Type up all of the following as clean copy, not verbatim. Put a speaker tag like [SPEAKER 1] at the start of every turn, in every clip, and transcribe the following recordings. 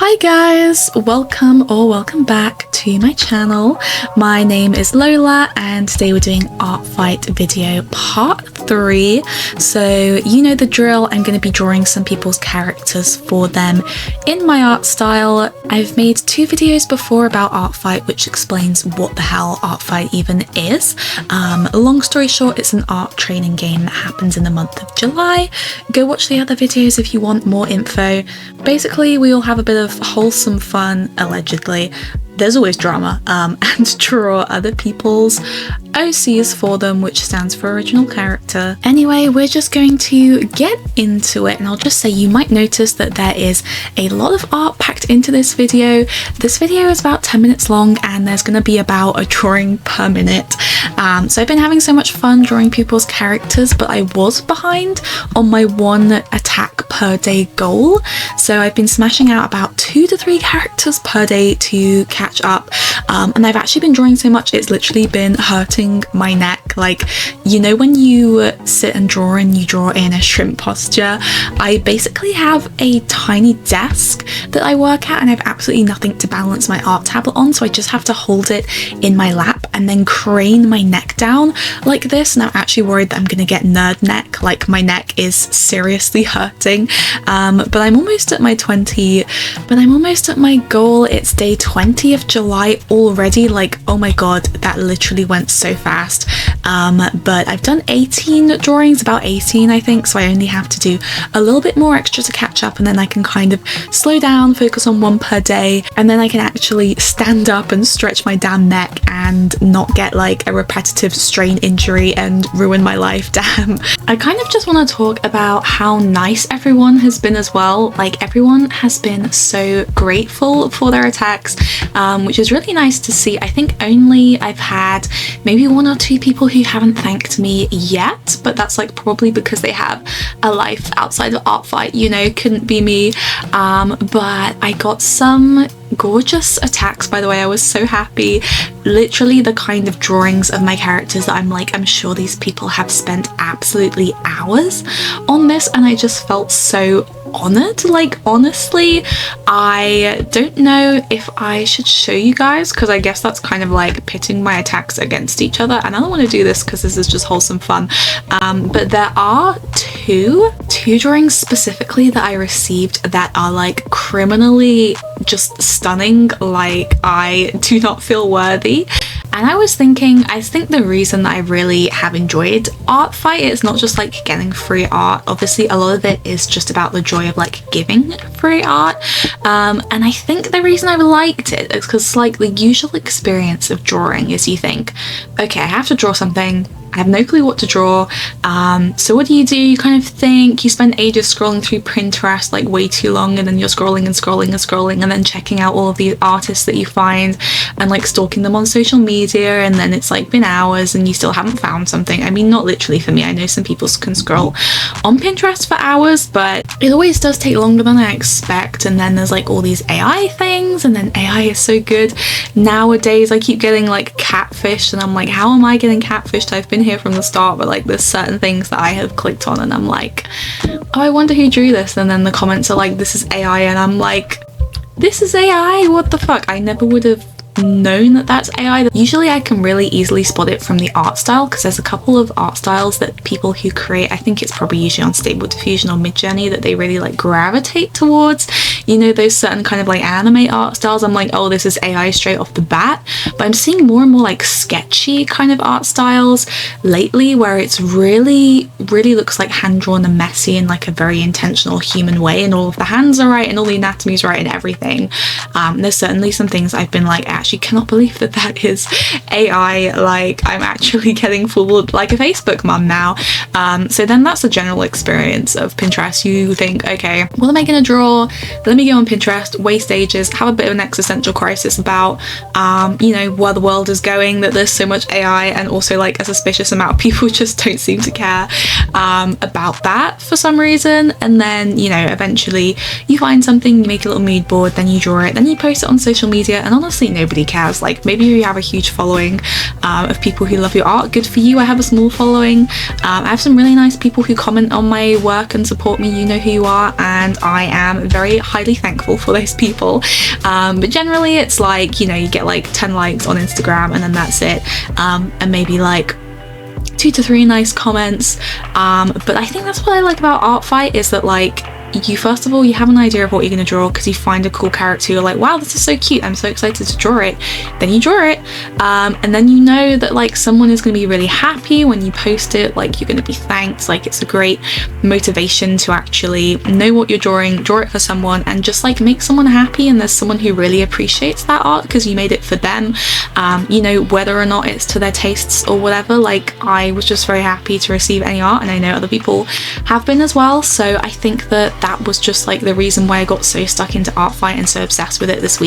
[SPEAKER 1] Hi guys, welcome back to my channel. My name is Lola and today we're doing art fight video part 3. So you know the drill, I'm going to be drawing some people's characters for them in my art style. I've made 2 videos before about art fight which explains what the hell art fight even is. Long story short, it's an art training game that happens in the month of July. Go watch the other videos if you want more info. Basically we all have a bit of wholesome fun, allegedly. There's always drama, and draw other people's OCs for them, which stands for original character. Anyway, we're just going to get into it, and I'll just say you might notice that there is a lot of art packed into this video. This video is about 10 minutes long and there's going to be about a drawing per minute. So I've been having so much fun drawing people's characters, but I was behind on my 1 attack per day goal. So I've been smashing out about 2 to 3 characters per day to catch up, and I've actually been drawing so much it's literally been hurting my neck. Like, you know when you sit and draw and you draw in a shrimp posture? I basically have a tiny desk that I work at and I have absolutely nothing to balance my art tablet on, so I just have to hold it in my lap and then crane my neck down like this, and I'm actually worried that I'm gonna get nerd neck. Like, my neck is seriously hurting, but I'm almost at my goal. It's day 20 of July already. Like, oh my god, that literally went so fast. But I've done 18 drawings, about 18 I think, so I only have to do a little bit more extra to catch up, and then I can kind of slow down, focus on 1 per day, and then I can actually stand up and stretch my damn neck and not get like a repetitive strain injury and ruin my life. Damn. I kind of just want to talk about how nice everyone has been as well. Like, everyone has been so grateful for their attacks, which is really nice to see. I think only I've had maybe 1 or 2 people who haven't thanked me yet, but that's like probably because they have a life outside of art fight, you know, couldn't be me. But I got some gorgeous attacks, by the way. I was so happy. Literally the kind of drawings of my characters that I'm sure these people have spent absolutely hours on this, and I just felt so honored. Like, honestly, I don't know if I should show you guys, because I guess that's kind of like pitting my attacks against each other, and I don't want to do this because this is just wholesome fun. But there are two drawings specifically that I received that are like criminally just stunning. Like, I do not feel worthy. And I was thinking, I think the reason that I really have enjoyed art fight is not just like getting free art. Obviously a lot of it is just about the joy of like giving free art, and I think the reason I liked it is because like the usual experience of drawing is you think, okay, I have to draw something, I have no clue what to draw. So what do? You kind of think, you spend ages scrolling through Pinterest, like way too long, and then you're scrolling and scrolling and scrolling, and then checking out all of the artists that you find and like stalking them on social media, and then it's like been hours and you still haven't found something. I mean, not literally for me, I know some people can scroll on Pinterest for hours, but it always does take longer than I expect. And then there's like all these AI things, and then AI is so good nowadays. I keep getting like catfished, and I'm like, how am I getting catfished? I've been here from the start, but like there's certain things that I have clicked on and I'm like, oh, I wonder who drew this, and then the comments are like, this is AI, and I'm like, this is AI? What the fuck? I never would have known that that's AI. Usually I can really easily spot it from the art style, because there's a couple of art styles that people who create, I think it's probably usually on Stable Diffusion or Midjourney, that they really like gravitate towards, you know, those certain kind of like anime art styles. I'm like, oh, this is AI straight off the bat. But I'm seeing more and more like sketchy kind of art styles lately, where it's really looks like hand-drawn and messy in like a very intentional human way, and all of the hands are right and all the anatomy is right and everything. There's certainly some things I've been like, actually cannot believe that that is AI. Like, I'm actually getting fooled like a Facebook mum now. So then that's the general experience of Pinterest. You think, okay, what am I gonna draw? Let me go on Pinterest, waste ages, have a bit of an existential crisis about you know, where the world is going, that there's so much AI, and also like a suspicious amount of people just don't seem to care about that for some reason. And then, you know, eventually you find something, you make a little mood board, then you draw it, then you post it on social media, and honestly nobody cares. Like, maybe you have a huge following of people who love your art, good for you. I have a small following. I have some really nice people who comment on my work and support me, you know who you are, and I am very highly really thankful for those people. But generally it's like, you know, you get like 10 likes on Instagram and then that's it, and maybe like 2 to 3 nice comments. But I think that's what I like about Art Fight, is that like, you first of all, you have an idea of what you're going to draw because you find a cool character, you're like, wow, this is so cute, I'm so excited to draw it. Then you draw it, and then you know that like someone is going to be really happy when you post it, like you're going to be thanked. Like it's a great motivation to actually know what you're drawing, draw it for someone, and just like make someone happy, and there's someone who really appreciates that art because you made it for them, you know, whether or not it's to their tastes or whatever. Like I was just very happy to receive any art, and I know other people have been as well. So I think that was just like the reason why I got so stuck into Art Fight and so obsessed with it this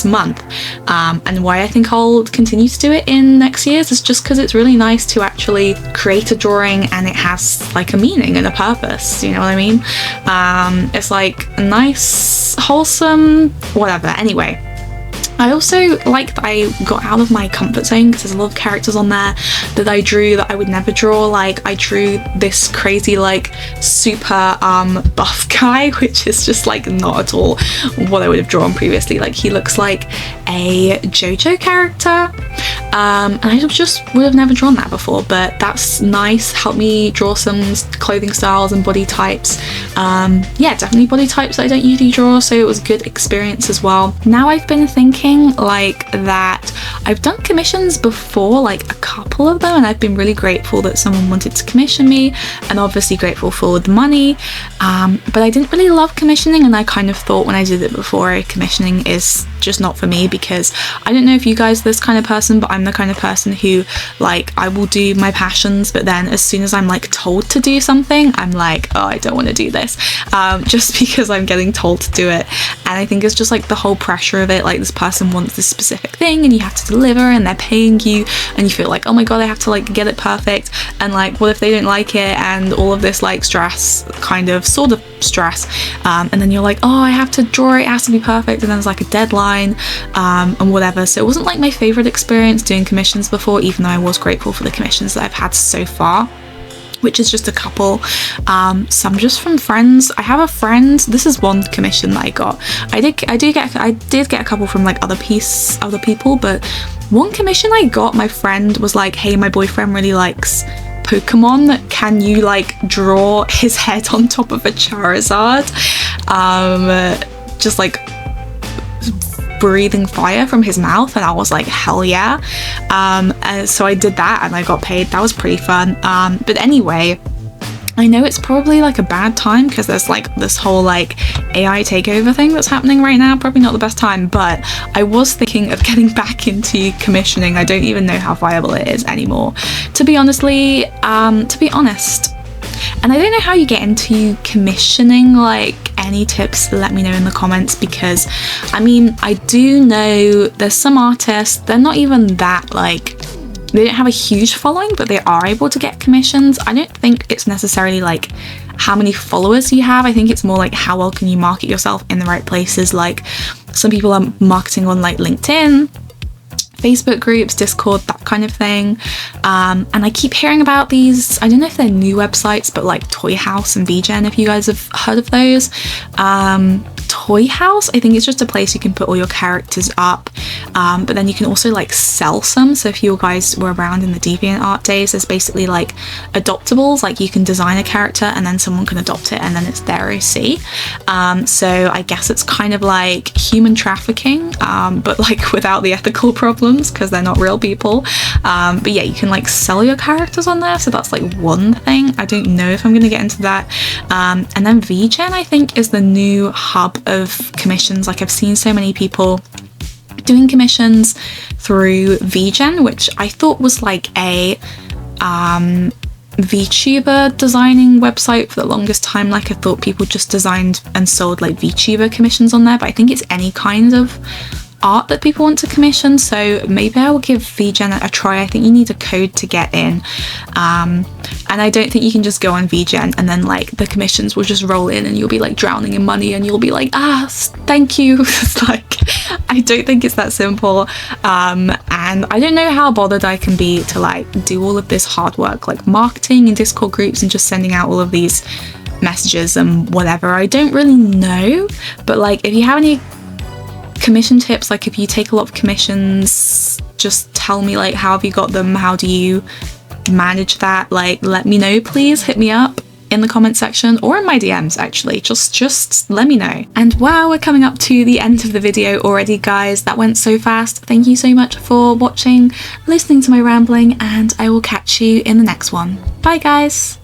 [SPEAKER 1] month, and why I think I'll continue to do it in next year's, is just because it's really nice to actually create a drawing and it has like a meaning and a purpose, you know what I mean? It's like a nice, wholesome, whatever. Anyway, I also like that I got out of my comfort zone because there's a lot of characters on there that I drew that I would never draw. Like I drew this crazy like super buff guy, which is just like not at all what I would have drawn previously. Like he looks like a JoJo character, and I just would have never drawn that before, but that's nice. Helped me draw some clothing styles and body types. Yeah, definitely body types that I don't usually draw, so it was a good experience as well. Now I've been thinking like that I've done commissions before, like a couple of them, and I've been really grateful that someone wanted to commission me, and obviously grateful for the money, but I didn't really love commissioning, and I kind of thought when I did it before, commissioning is just not for me, because I don't know if you guys are this kind of person, but I'm the kind of person who like I will do my passions, but then as soon as I'm like told to do something, I'm like, oh, I don't want to do this, just because I'm getting told to do it. And I think it's just like the whole pressure of it, like this person wants this specific thing and you have to deliver, and they're paying you, and you feel like, oh my god, I have to like get it perfect, and like what if they don't like it, and all of this like stress, kind of sort of stress, and then you're like, oh, I have to draw it, it has to be perfect, and then there's like a deadline, and whatever. So it wasn't like my favorite experience doing commissions before, even though I was grateful for the commissions that I've had so far, which is just a couple, some just from friends. I have a friend, this is one commission that I got. I did get a couple from like other people, but one commission I got, my friend was like, hey, my boyfriend really likes Pokemon, can you like draw his head on top of a Charizard, just like breathing fire from his mouth? And I was like, hell yeah. So I did that and I got paid. That was pretty fun. But anyway, I know it's probably like a bad time because there's like this whole like AI takeover thing that's happening right now. Probably not the best time, but I was thinking of getting back into commissioning. I don't even know how viable it is anymore, to be honest. And I don't know how you get into commissioning. Like, any tips, let me know in the comments, because I mean, I do know there's some artists, they're not even that like, they don't have a huge following, but they are able to get commissions. I don't think it's necessarily like how many followers you have. I think it's more like how well can you market yourself in the right places. Like some people are marketing on like LinkedIn, Facebook groups, Discord, that kind of thing. And I keep hearing about these, I don't know if they're new websites, but like Toy House and VGen, if you guys have heard of those. Toy House, I think it's just a place you can put all your characters up, but then you can also like sell some. So if you guys were around in the DeviantArt days, there's basically like adoptables, like you can design a character and then someone can adopt it and then it's their OC. So I guess it's kind of like human trafficking, but like without the ethical problems because they're not real people. But yeah, you can like sell your characters on there, so that's like one thing. I don't know if I'm going to get into that. And then VGen, I think, is the new hub of commissions. Like I've seen so many people doing commissions through VGen, which I thought was like a VTuber designing website for the longest time. Like I thought people just designed and sold like VTuber commissions on there, but I think it's any kind of art that people want to commission. So maybe I will give VGen a try. I think you need a code to get in, and I don't think you can just go on VGen and then like the commissions will just roll in and you'll be like drowning in money and you'll be like, thank you. It's like, I don't think it's that simple, and I don't know how bothered I can be to like do all of this hard work like marketing and Discord groups and just sending out all of these messages and whatever. I don't really know, but like if you have any commission tips, like if you take a lot of commissions, just tell me like how have you got them, how do you manage that, like let me know, please hit me up in the comment section or in my DMs actually, just let me know. And wow, we're coming up to the end of the video already, guys. That went so fast. Thank you so much for watching, listening to my rambling, and I will catch you in the next one. Bye guys.